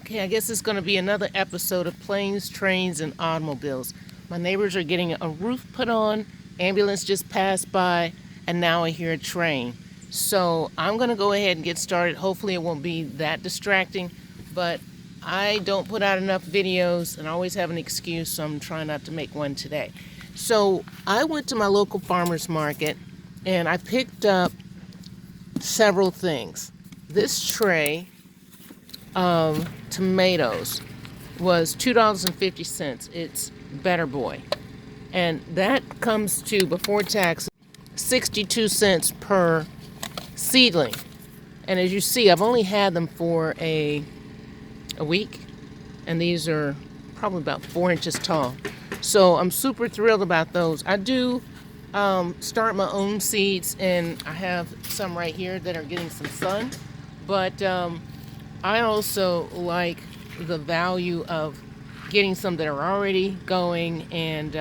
Okay, I guess it's going to be another episode of Planes, Trains, and Automobiles. My neighbors are getting a roof put on, ambulance just passed by, and now I hear a train. So I'm going to go ahead and get started. Hopefully it won't be that distracting, but I don't put out enough videos and I always have an excuse, so I'm trying not to make one today. So I went to my local farmer's market and I picked up several things. This tray of tomatoes was $2.50. It's Better Boy. And that comes to, before tax, 62 cents per seedling. And as you see, I've only had them for a week. And these are probably about 4 inches tall. So I'm super thrilled about those. I do start my own seeds, and I have some right here that are getting some sun. But I also like the value of getting some that are already going and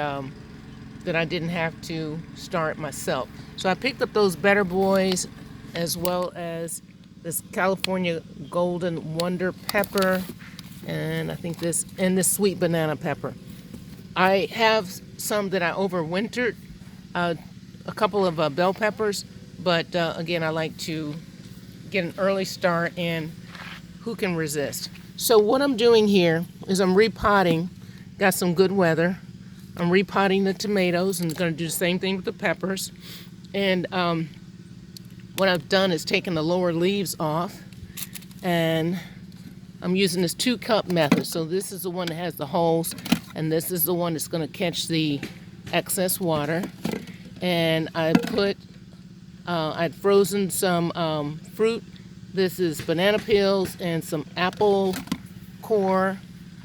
that I didn't have to start myself. So I picked up those Better Boys as well as this California Golden Wonder Pepper, and I think this sweet banana pepper. I have some that I overwintered, a couple of bell peppers, but again, I like to get an early start, and who can resist? So what I'm doing here is I'm repotting. Got some good weather. I'm repotting the tomatoes and going to do the same thing with the peppers. And what I've done is taken the lower leaves off, and I'm using this 2-cup method. So this is the one that has the holes, and this is the one that's going to catch the excess water. And I'd frozen some fruit. This is banana peels and some apple core,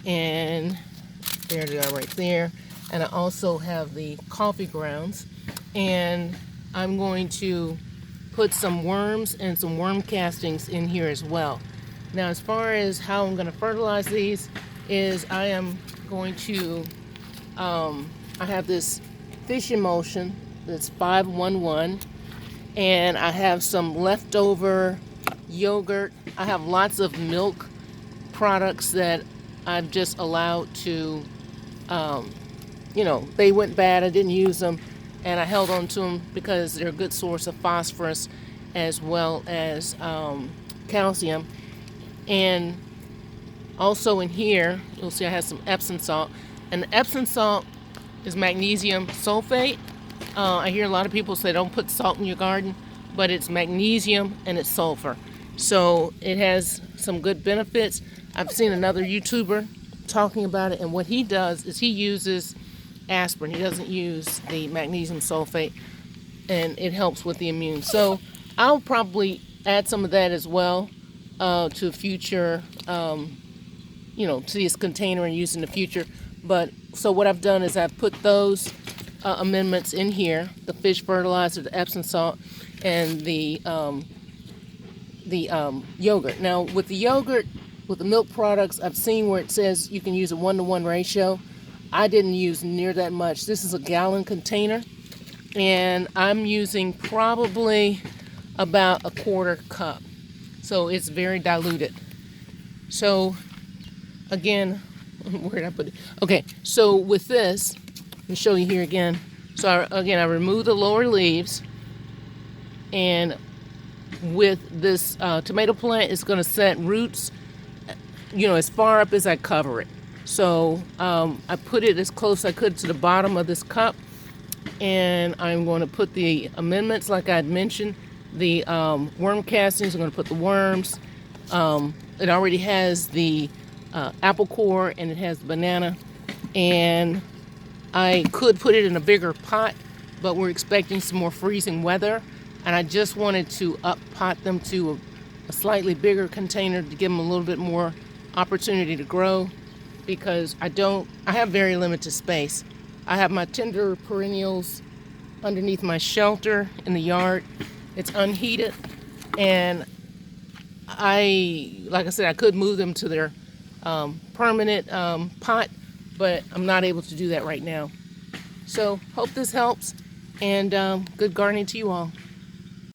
and there they are right there. And I also have the coffee grounds, and I'm going to put some worms and some worm castings in here as well. Now, as far as how I'm going to fertilize these is I am going to, I have this fish emulsion that's 511, and I have some leftover yogurt. I have lots of milk products that I've just allowed to, they went bad, I didn't use them, and I held on to them because they're a good source of phosphorus as well as calcium. And also in here, you'll see I have some Epsom salt, and the Epsom salt is magnesium sulfate. I hear a lot of people say don't put salt in your garden, but it's magnesium and it's sulfur. So it has some good benefits. I've seen another YouTuber talking about it, and what he does is he uses aspirin. He doesn't use the magnesium sulfate, and it helps with the immune. So I'll probably add some of that as well to future, to this container and use in the future. But so what I've done is I've put those amendments in here: the fish fertilizer, the Epsom salt, and the yogurt. Now, with the yogurt, with the milk products, I've seen where it says you can use a 1-to-1 ratio. I didn't use near that much. This is a gallon container, and I'm using probably about a 1/4 cup. So it's very diluted. So again, where did I put it? Okay, so with this, let me show you here again. So I remove the lower leaves, and with this tomato plant, it's going to set roots, as far up as I cover it. So I put it as close as I could to the bottom of this cup, and I'm going to put the amendments like I had mentioned, the worm castings. I'm going to put the worms. It already has the apple core, and it has the banana, and I could put it in a bigger pot, but we're expecting some more freezing weather, and I just wanted to up pot them to a slightly bigger container to give them a little bit more opportunity to grow, because I have very limited space. I have my tender perennials underneath my shelter in the yard. It's unheated, and like I said, I could move them to their permanent pot, but I'm not able to do that right now. So hope this helps, and good gardening to you all.